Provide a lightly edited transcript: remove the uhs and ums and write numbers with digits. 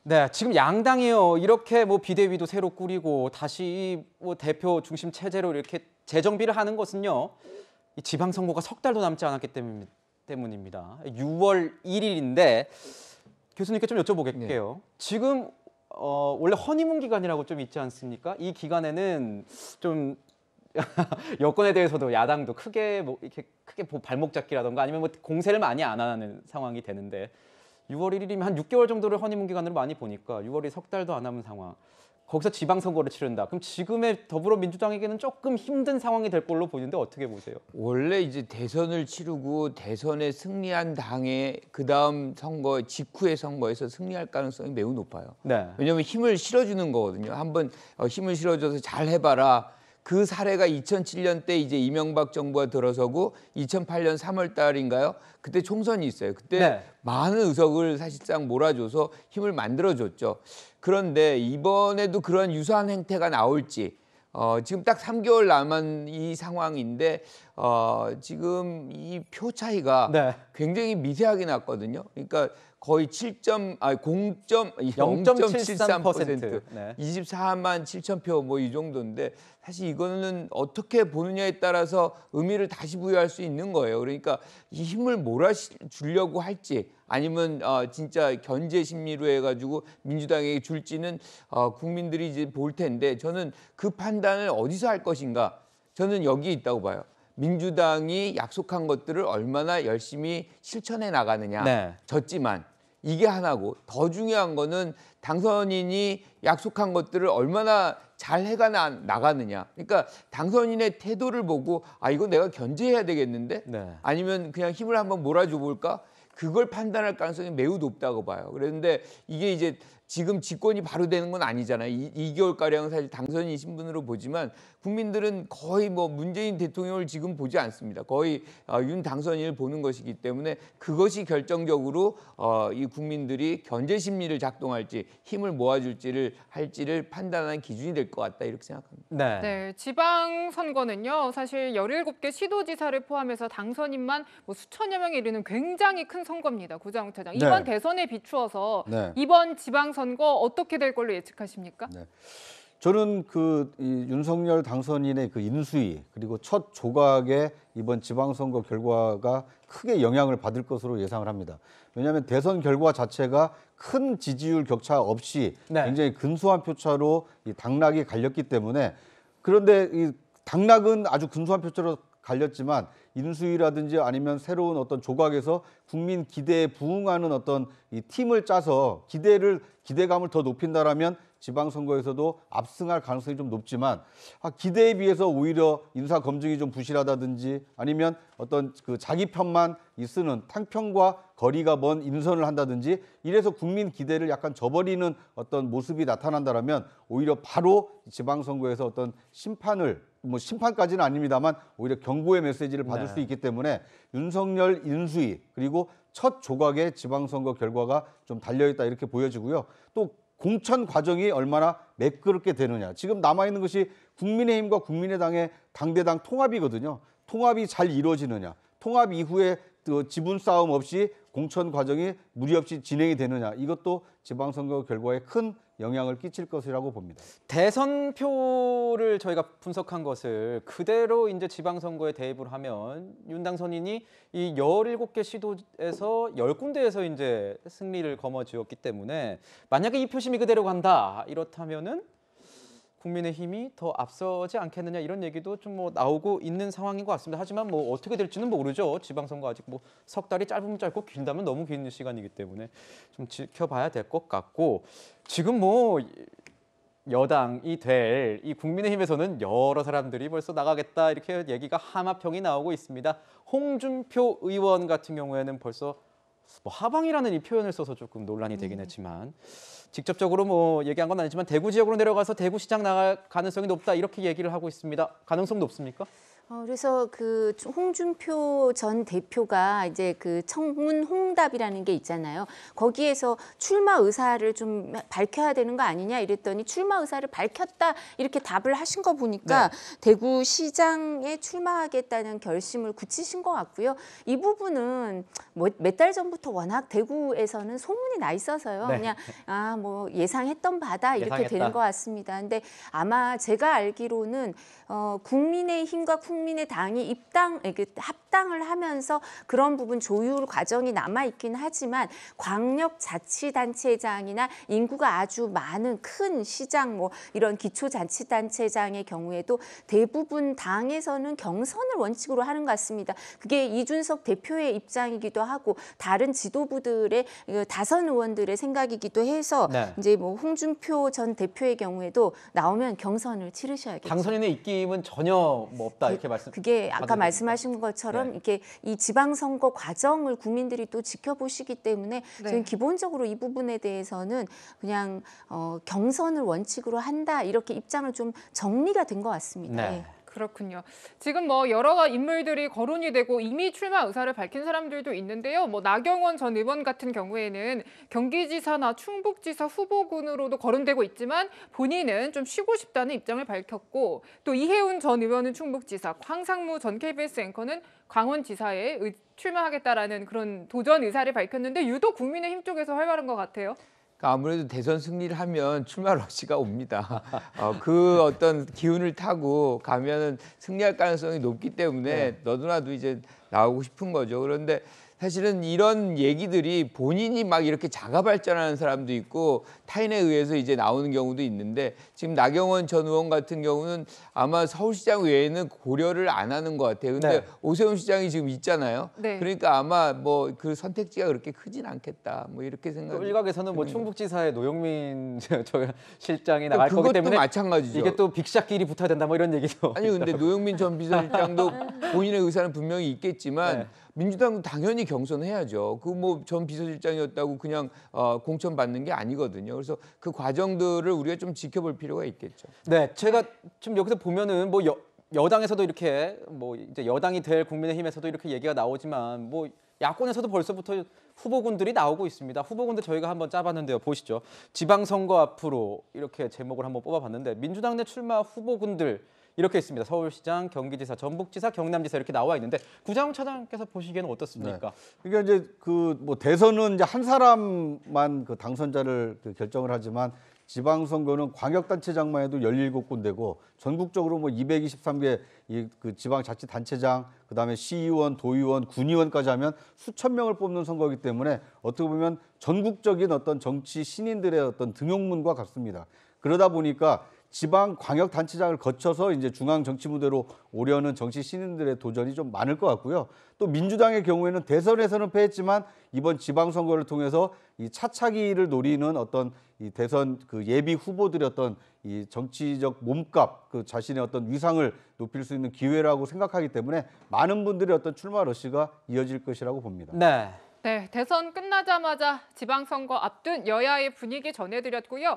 네, 지금 양당이요. 이렇게 뭐 비대위도 새로 꾸리고 다시 뭐 대표 중심 체제로 이렇게 재정비를 하는 것은요. 이 지방선거가 석 달도 남지 않았기 때문입니다. 6월 1일인데 교수님께 좀 여쭤보게요. 네. 지금 원래 허니문 기간이라고 좀 있지 않습니까? 이 기간에는 좀 여권에 대해서도 야당도 크게 뭐 이렇게 크게 발목 잡기라던가 아니면 뭐 공세를 많이 안 하는 상황이 되는데 6월 1일이면 한 6개월 정도를 허니문 기간으로 많이 보니까 6월이 석 달도 안 남은 상황. 거기서 지방선거를 치른다. 그럼 지금의 더불어민주당에게는 조금 힘든 상황이 될 걸로 보이는데 어떻게 보세요? 원래 이제 대선을 치르고 대선에 승리한 당에 그다음 선거 직후의 선거에서 승리할 가능성이 매우 높아요. 네. 왜냐하면 힘을 실어주는 거거든요. 한번 힘을 실어줘서 잘 해봐라. 그 사례가 2007년 때 이제 이명박 정부가 들어서고 2008년 3월 달인가요? 그때 총선이 있어요. 그때 네. 많은 의석을 사실상 몰아줘서 힘을 만들어줬죠. 그런데 이번에도 그런 유사한 행태가 나올지 지금 딱 3개월 남은 이 상황인데 지금 이 표 차이가 네. 굉장히 미세하게 났거든요. 그러니까 거의 0.73%, 네. 24만 7천 표 뭐 이 정도인데 사실 이거는 어떻게 보느냐에 따라서 의미를 다시 부여할 수 있는 거예요. 그러니까 이 힘을 몰아주려고 할지 아니면 진짜 견제 심리로 해가지고 민주당에게 줄지는 국민들이 이제 볼 텐데 저는 그 판단을 어디서 할 것인가 저는 여기에 있다고 봐요. 민주당이 약속한 것들을 얼마나 열심히 실천해 나가느냐. 네. 졌지만 이게 하나고 더 중요한 거는 당선인이 약속한 것들을 얼마나 잘 해가 나가느냐. 그러니까 당선인의 태도를 보고 이거 내가 견제해야 되겠는데 네. 아니면 그냥 힘을 한번 몰아줘 볼까? 그걸 판단할 가능성이 매우 높다고 봐요. 그런데 이게 이제 지금 집권이 바로 되는 건 아니잖아요. 2개월가량은 사실 당선인 신분으로 보지만 국민들은 거의 뭐 문재인 대통령을 지금 보지 않습니다. 거의 윤 당선인을 보는 것이기 때문에 그것이 결정적으로 이 국민들이 견제 심리를 작동할지 힘을 모아줄지를 할지를 판단하는 기준이 될 것 같다 이렇게 생각합니다. 네. 네, 지방선거는요. 사실 17개 시도지사를 포함해서 당선인만 뭐 수천여 명에 이르는 굉장히 큰 선거입니다. 구자웅 차장. 네. 이번 대선에 비추어서 네. 이번 지방선거 어떻게 될 걸로 예측하십니까? 네. 저는 이 윤석열 당선인의 그 인수위 그리고 첫 조각의 이번 지방선거 결과가 크게 영향을 받을 것으로 예상을 합니다. 왜냐하면 대선 결과 자체가 큰 지지율 격차 없이 네. 굉장히 근소한 표차로 이 당락이 갈렸기 때문에 그런데 이 당락은 아주 근소한 표차로 갈렸지만 인수위라든지 아니면 새로운 어떤 조각에서 국민 기대에 부응하는 어떤 이 팀을 짜서 기대감을 더 높인다라면 지방선거에서도 압승할 가능성이 좀 높지만 기대에 비해서 오히려 인사 검증이 좀 부실하다든지 아니면 어떤 그 자기 편만 쓰는 탕평과 거리가 먼 인선을 한다든지 이래서 국민 기대를 약간 저버리는 어떤 모습이 나타난다라면 오히려 바로 지방선거에서 어떤 심판까지는 아닙니다만 오히려 경고의 메시지를 받을 네. 수 있기 때문에 윤석열 인수위 그리고 첫 조각의 지방선거 결과가 좀 달려있다 이렇게 보여지고요. 또 공천 과정이 얼마나 매끄럽게 되느냐. 지금 남아있는 것이 국민의힘과 국민의당의 당대당 통합이거든요. 통합이 잘 이루어지느냐. 통합 이후에 지분 싸움 없이 공천 과정이 무리 없이 진행이 되느냐. 이것도 지방선거 결과에 큰 영향을 끼칠 것이라고 봅니다. 대선표를 저희가 분석한 것을 그대로 이제 지방선거에 대입을 하면 윤 당선인이 이 17개 시도에서 10군데에서 이제 승리를 거머쥐었기 때문에 만약에 이 표심이 그대로 간다 이렇다면은 국민의힘이 더 앞서지 않겠느냐 이런 얘기도 좀 뭐 나오고 있는 상황인 것 같습니다. 하지만 뭐 어떻게 될지는 모르죠. 지방선거 아직 뭐 석 달이 짧으면 짧고 길다면 너무 긴 시간이기 때문에 좀 지켜봐야 될 것 같고 지금 뭐 여당이 될 이 국민의힘에서는 여러 사람들이 벌써 나가겠다 이렇게 얘기가 하마평이 나오고 있습니다. 홍준표 의원 같은 경우에는 벌써 뭐 하방이라는 이 표현을 써서 조금 논란이 되긴 했지만 직접적으로 뭐 얘기한 건 아니지만 대구 지역으로 내려가서 대구시장 나갈 가능성이 높다 이렇게 얘기를 하고 있습니다. 가능성 높습니까? 그래서 그 홍준표 전 대표가 이제 그 청문 홍답이라는 게 있잖아요. 거기에서 출마 의사를 좀 밝혀야 되는 거 아니냐 이랬더니 출마 의사를 밝혔다 이렇게 답을 하신 거 보니까 네. 대구시장에 출마하겠다는 결심을 굳히신 것 같고요. 이 부분은 뭐 몇 달 전부터 워낙 대구에서는 소문이 나 있어서요. 네. 그냥 뭐 예상했던 바다 이렇게 예상했다. 되는 것 같습니다. 근데 아마 제가 알기로는 국민의힘과 국민의당이 합당을 하면서 그런 부분 조율 과정이 남아있긴 하지만 광역자치단체장이나 인구가 아주 많은 큰 시장 뭐 이런 기초자치단체장의 경우에도 대부분 당에서는 경선을 원칙으로 하는 것 같습니다. 그게 이준석 대표의 입장이기도 하고 다른 지도부들의 다선 의원들의 생각이기도 해서 네. 이제 뭐 홍준표 전 대표의 경우에도 나오면 경선을 치르셔야겠죠. 당선인의 입김은 전혀 뭐 없다 이렇게 말씀. 그게 아까 말씀하신 것처럼 네. 이렇게 이 지방선거 과정을 국민들이 또 지켜보시기 때문에 네. 저는 기본적으로 이 부분에 대해서는 그냥 경선을 원칙으로 한다 이렇게 입장을 좀 정리가 된 것 같습니다. 네. 네. 그렇군요. 지금 뭐 여러 인물들이 거론이 되고 이미 출마 의사를 밝힌 사람들도 있는데요. 뭐 나경원 전 의원 같은 경우에는 경기지사나 충북지사 후보군으로도 거론되고 있지만 본인은 좀 쉬고 싶다는 입장을 밝혔고 또 이해운 전 의원은 충북지사, 황상무 전 KBS 앵커는 강원지사에 출마하겠다라는 그런 도전 의사를 밝혔는데 유독 국민의힘 쪽에서 활발한 것 같아요. 아무래도 대선 승리를 하면 출마 러시가 옵니다. 그 어떤 기운을 타고 가면은 승리할 가능성이 높기 때문에 네. 너도나도 이제 나오고 싶은 거죠. 그런데 사실은 이런 얘기들이 본인이 막 이렇게 자가 발전하는 사람도 있고 타인에 의해서 이제 나오는 경우도 있는데 지금 나경원 전 의원 같은 경우는 아마 서울시장 외에는 고려를 안 하는 것 같아요. 근데 네. 오세훈 시장이 지금 있잖아요. 네. 그러니까 아마 뭐 그 선택지가 그렇게 크진 않겠다. 뭐 이렇게 생각이. 일각에서는 뭐 충북지사에 노영민 실장이 나갈 거기 때문에 그것도 마찬가지죠. 이게 또 빅샷끼리 붙어야 된다 뭐 이런 얘기도. 아니 근데 노영민 전 비서실장도 본인의 의사는 분명히 있겠지만 네. 민주당도 당연히 경선해야죠. 그 뭐 전 비서실장이었다고 그냥 공천 받는 게 아니거든요. 그래서 그 과정들을 우리가 좀 지켜볼 필요가 있겠죠. 네, 제가 지금 여기서 보면은 뭐 여당에서도 이렇게 뭐 이제 여당이 될 국민의힘에서도 이렇게 얘기가 나오지만 뭐 야권에서도 벌써부터 후보군들이 나오고 있습니다. 후보군들 저희가 한번 짜봤는데요. 보시죠. 지방선거 앞으로 이렇게 제목을 한번 뽑아봤는데 민주당 내 출마 후보군들 이렇게 있습니다. 서울시장, 경기지사, 전북지사, 경남지사 이렇게 나와 있는데 구장훈 차장께서 보시기에는 어떻습니까? 네. 그러니까 이제 그 뭐 대선은 이제 한 사람만 그 당선자를 결정을 하지만 지방선거는 광역단체장만 해도 17군데고 전국적으로 뭐 223개 그 지방자치단체장, 그다음에 시의원, 도의원, 군의원까지 하면 수천 명을 뽑는 선거이기 때문에 어떻게 보면 전국적인 어떤 정치 신인들의 어떤 등용문과 같습니다. 그러다 보니까 지방 광역단체장을 거쳐서 이제 중앙 정치 무대로 오려는 정치 신인들의 도전이 좀 많을 것 같고요. 또 민주당의 경우에는 대선에서는 패했지만 이번 지방선거를 통해서 이 차차기를 노리는 어떤 이 대선 그 예비 후보들의 어떤 이 정치적 몸값, 그 자신의 어떤 위상을 높일 수 있는 기회라고 생각하기 때문에 많은 분들의 어떤 출마 러시가 이어질 것이라고 봅니다. 네, 대선 끝나자마자 지방선거 앞둔 여야의 분위기 전해드렸고요.